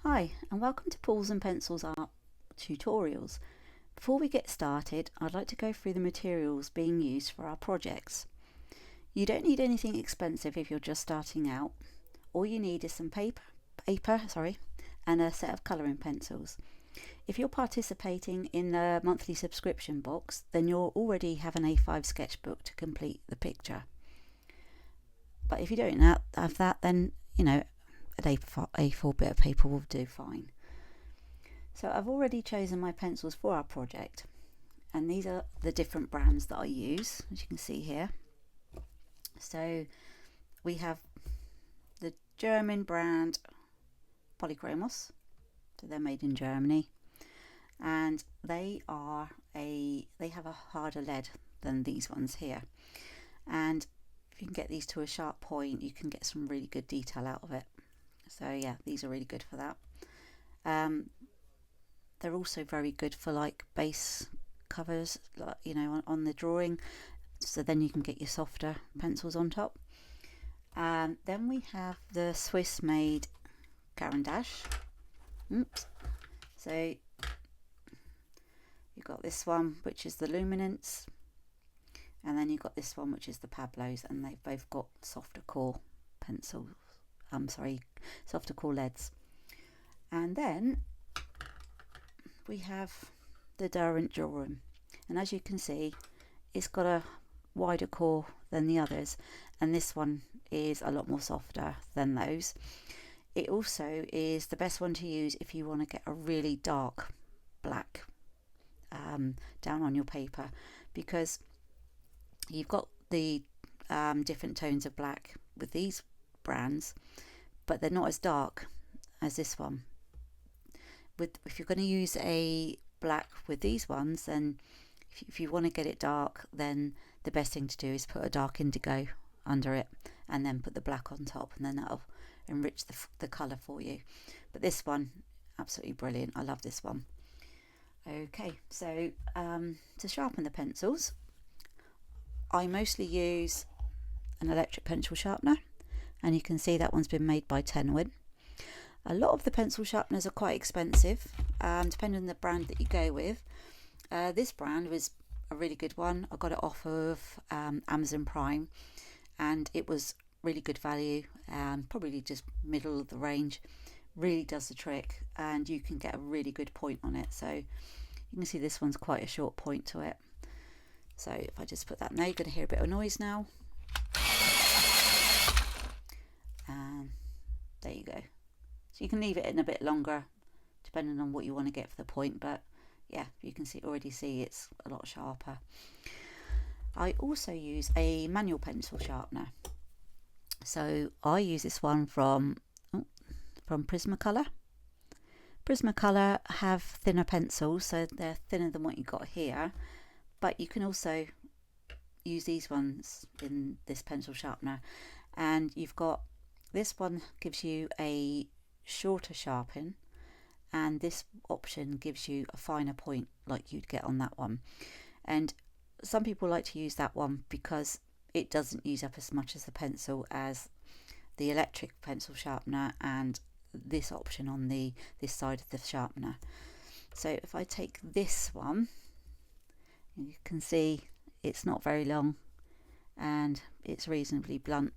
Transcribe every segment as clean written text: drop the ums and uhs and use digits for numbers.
Hi, and welcome to Paws and Pencils Art tutorials. Before we get started, I'd like to go through the materials being used for our projects. You don't need anything expensive if you're just starting out. All you need is some paper, and a set of colouring pencils. If you're participating in the monthly subscription box, then you'll already have an A5 sketchbook to complete the picture. But if you don't have that, then an A4 bit of paper will do fine. So I've already chosen my pencils for our project, and these are the different brands that I use, as you can see here. So we have the German brand Polychromos, so they're made in Germany, and they have a harder lead than these ones here, and if you can get these to a sharp point, you can get some really good detail out of it. So yeah, these are really good for that. They're also very good for like base covers, on the drawing, so then you can get your softer pencils on top. Then we have the Swiss made Carandash. So you've got this one, which is the Luminance, and then you've got this one, which is the Pablos, and they've both got softer core pencils. Softer core leads. And then we have the Derwent Jorum, and as you can see, it's got a wider core than the others, and this one is a lot more softer than those. It also is the best one to use if you want to get a really dark black down on your paper, because you've got the different tones of black with these brands, but they're not as dark as this one. If you're going to use a black with these ones, then if you want to get it dark, then the best thing to do is put a dark indigo under it and then put the black on top, and then that'll enrich the colour for you. But this one, absolutely brilliant. I love this one. Okay, so to sharpen the pencils, I mostly use an electric pencil sharpener, and you can see that one's been made by Tenwin. A lot of the pencil sharpeners are quite expensive, depending on the brand that you go with. This brand was a really good one. I got it off of Amazon Prime, and it was really good value, probably just middle of the range. Really does the trick, and you can get a really good point on it. So you can see this one's quite a short point to it. So if I just put that now, you're going to hear a bit of noise now. And there you go. So you can leave it in a bit longer depending on what you want to get for the point, but yeah, you can already see it's a lot sharper. I also use a manual pencil sharpener. So I use this one from Prismacolor. Prismacolor have thinner pencils, so they're thinner than what you got here, but you can also use these ones in this pencil sharpener, and you've got this one gives you a shorter sharpen, and this option gives you a finer point like you'd get on that one. And some people like to use that one because it doesn't use up as much as the pencil as the electric pencil sharpener and this option on this side of the sharpener. So if I take this one, you can see it's not very long and it's reasonably blunt.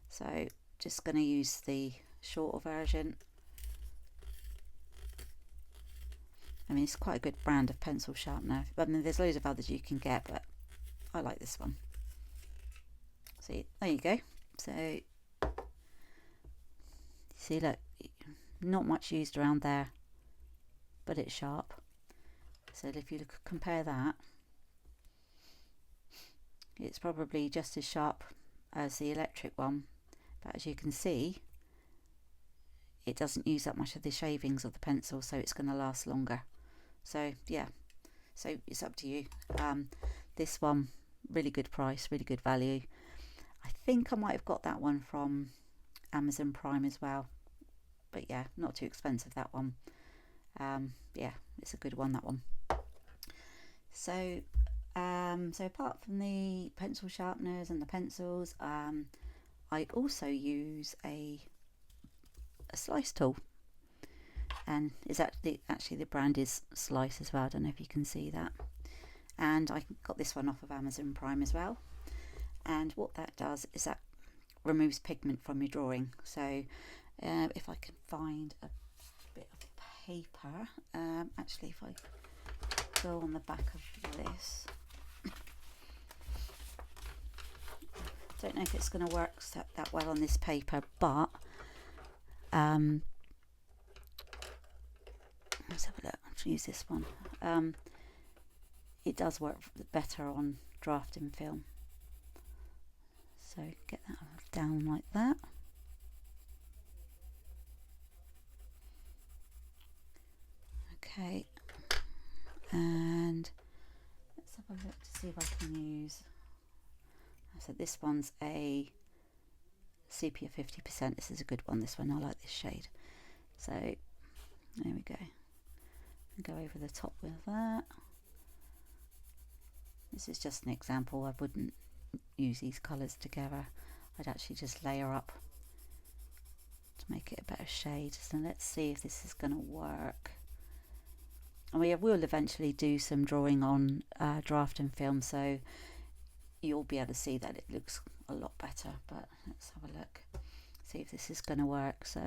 So just going to use the shorter version. I mean, it's quite a good brand of pencil sharpener. I mean, there's loads of others you can get, but I like this one. See, there you go. So see, look, not much used around there, but it's sharp. So if you compare that, it's probably just as sharp as the electric one, but as you can see, it doesn't use that much of the shavings of the pencil, so it's going to last longer. So yeah, so it's up to you. This one, really good price, really good value. I think I might have got that one from Amazon Prime as well, but yeah, not too expensive, that one. Yeah, it's a good one, that one. So so apart from the pencil sharpeners and the pencils, I also use a slice tool. and is actually the brand is Slice as well. I don't know if you can see that. And I got this one off of Amazon Prime as well. And what that does is that removes pigment from your drawing. So if I can find a bit of paper, actually if I go on the back of this, don't know if it's going to work that well on this paper, but let's have a look. I'll use this one. It does work better on drafting film. So get that down like that. Okay, and let's have a look to see if I can use. So this one's a sepia 50%. This is a good one. This one, I like this shade. So there we go. And go over the top with that. This is just an example. I wouldn't use these colours together. I'd actually just layer up to make it a better shade. So let's see if this is going to work. And we will eventually do some drawing on drafting film, so you'll be able to see that it looks a lot better. But let's have a look, see if this is going to work. So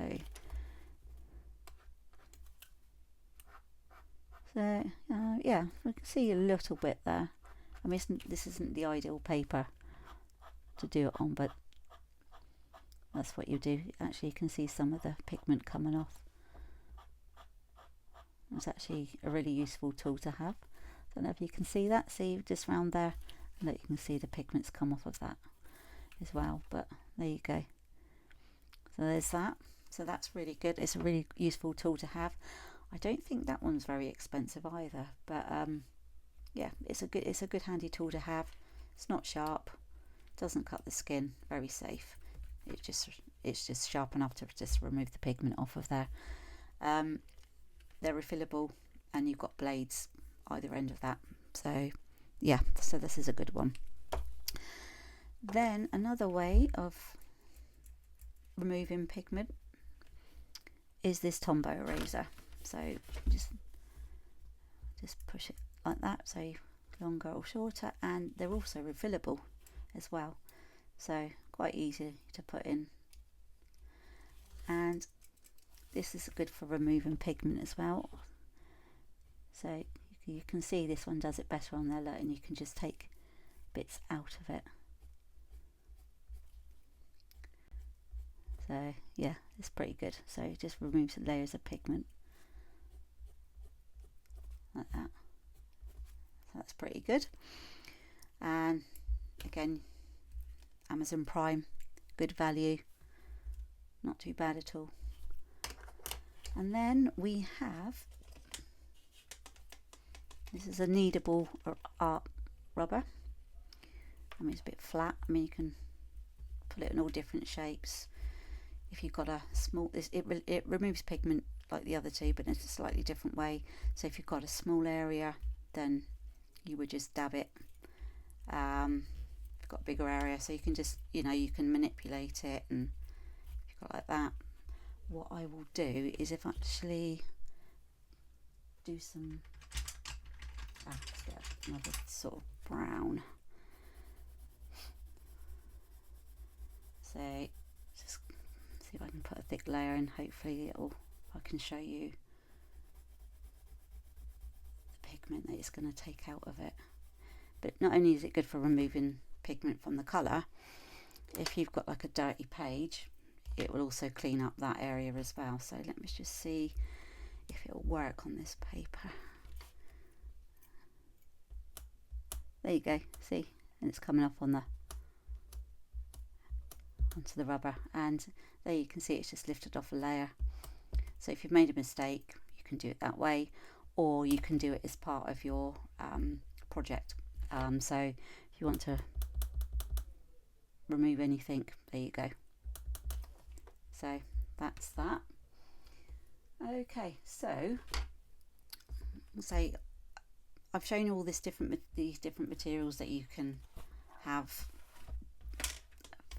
yeah, we can see a little bit there. I mean, this isn't the ideal paper to do it on, but that's what you do. Actually, you can see some of the pigment coming off. It's actually a really useful tool to have. I don't know if you can see that. See just round there, and that you can see the pigments come off of that as well. But there you go. So there's that. So that's really good. It's a really useful tool to have. I don't think that one's very expensive either, but yeah, it's a good handy tool to have. It's not sharp, doesn't cut the skin, very safe. It's just sharp enough to just remove the pigment off of there. They're refillable, and you've got blades either end of that. So yeah, so this is a good one. Then another way of removing pigment is this Tombow eraser. So just push it like that, so longer or shorter, and they're also refillable as well, so quite easy to put in. And this is good for removing pigment as well. So you can see this one does it better on there, and you can just take bits out of it. So yeah, it's pretty good. So it just removes the layers of pigment like that. So that's pretty good. And again, Amazon Prime, good value, not too bad at all. And then we have, this is a kneadable art rubber. I mean, it's a bit flat. I mean, you can put it in all different shapes. If you've got a small, it removes pigment like the other two, but in a slightly different way. So if you've got a small area, then you would just dab it. If you've got a bigger area, so you can just, you can manipulate it, and if you've got like that. What I will do is actually do some, let's get another sort of brown. So just see if I can put a thick layer in. Hopefully I can show you the pigment that it's going to take out of it. But not only is it good for removing pigment from the colour, if you've got like a dirty page, it will also clean up that area as well. So let me just see if it'll work on this paper. There you go, see, and it's coming up onto the rubber, and there you can see it's just lifted off a layer. So if you've made a mistake, you can do it that way, or you can do it as part of your project. So if you want to remove anything, there you go. So that's that. Okay, so I've shown you all these different materials that you can have,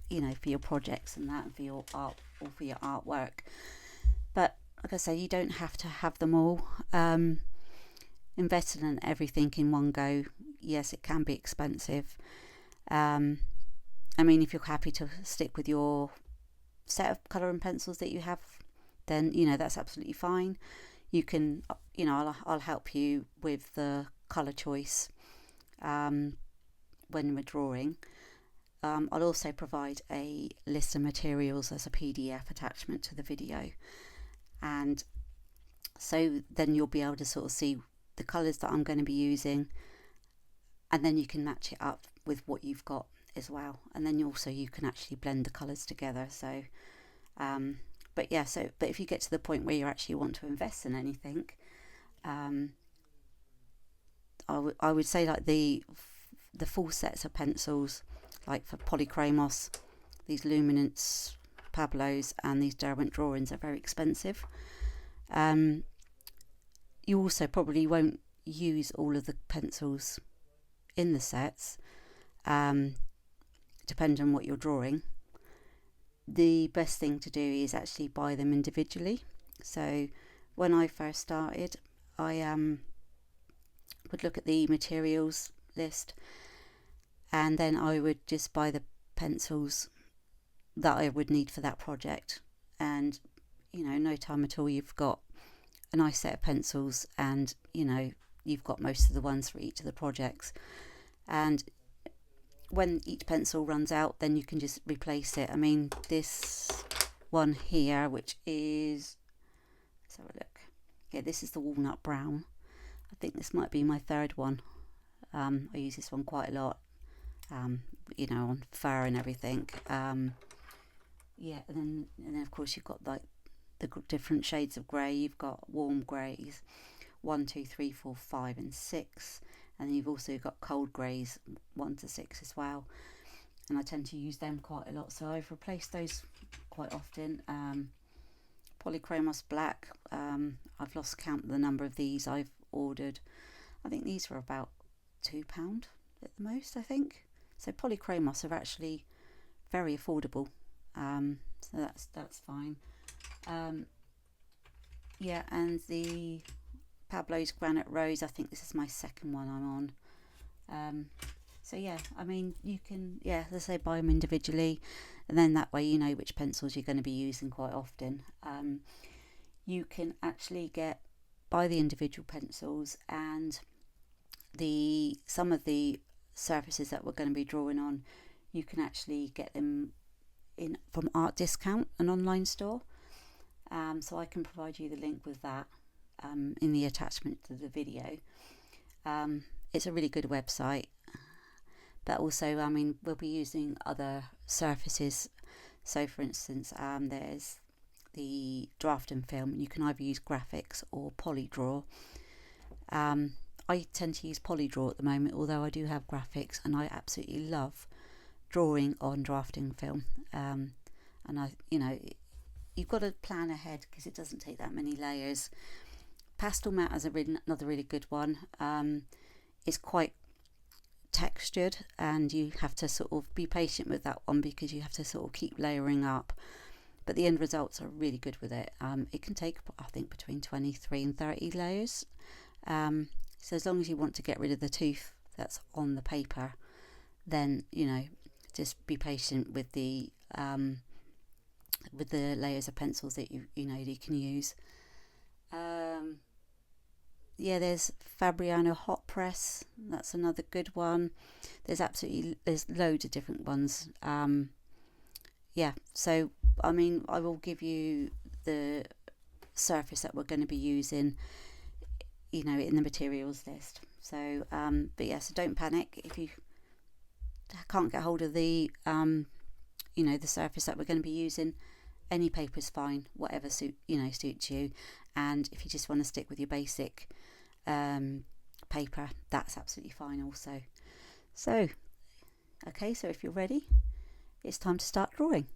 for your projects and that, and for your art or for your artwork. But like I say, you don't have to have them all. Investing in everything in one go, yes, it can be expensive. I mean, if you're happy to stick with your set of colour and pencils that you have, then that's absolutely fine. You can, I'll help you with the colour choice when we're drawing. I'll also provide a list of materials as a PDF attachment to the video, and so then you'll be able to sort of see the colours that I'm going to be using, and then you can match it up with what you've got as well, and then you can actually blend the colours together. So but if you get to the point where you actually want to invest in anything, I would say like the full sets of pencils, like for Polychromos, these Luminance Pablos and these Derwent drawings are very expensive. You also probably won't use all of the pencils in the sets, depending on what you're drawing. The best thing to do is actually buy them individually. So when I first started, I would look at the materials list, and then I would just buy the pencils that I would need for that project, and no time at all you've got a nice set of pencils, and you've got most of the ones for each of the projects. And when each pencil runs out, then you can just replace it. I mean, this one here, which is, let's have a look. Yeah, this is the walnut brown. I think this might be my third one. I use this one quite a lot, on fur and everything. Yeah, and then of course you've got like the different shades of grey. You've got warm greys, 1, 2, 3, 4, 5 and 6, and then you've also got cold greys, 1 to 6 as well, and I tend to use them quite a lot, so I've replaced those quite often. Polychromos black, I've lost count of the number of these I've ordered. I think these were about £2 at the most, I think. So Polychromos are actually very affordable, so that's fine. Yeah, and the Pablo's Granite Rose, I think this is my second one I'm on. So yeah, I mean, you can, let's say, buy them individually, and then that way you know which pencils you're going to be using quite often. You can actually buy the individual pencils, and some of the surfaces that we're going to be drawing on, you can actually get them from Art Discount, an online store. So I can provide you the link with that in the attachment to the video. It's a really good website, but also, I mean, we'll be using other surfaces. So for instance, there's the draft and film, and you can either use graphics or Polydraw. I tend to use Polydraw at the moment, although I do have graphics, and I absolutely love drawing on drafting film. And you've got to plan ahead because it doesn't take that many layers. Pastel matte is another really good one. It's quite textured, and you have to sort of be patient with that one because you have to sort of keep layering up, but the end results are really good with it. It can take, I think, between 23 and 30 layers. So as long as you want to get rid of the tooth that's on the paper, then just be patient with the layers of pencils that you can use. There's Fabriano Hot Press, that's another good one. There's loads of different ones. So I mean, I will give you the surface that we're going to be using in the materials list. So so don't panic if you can't get hold of the the surface that we're going to be using. Any paper's fine, whatever suits you. And if you just want to stick with your basic paper, that's absolutely fine also. So okay, so if you're ready, it's time to start drawing.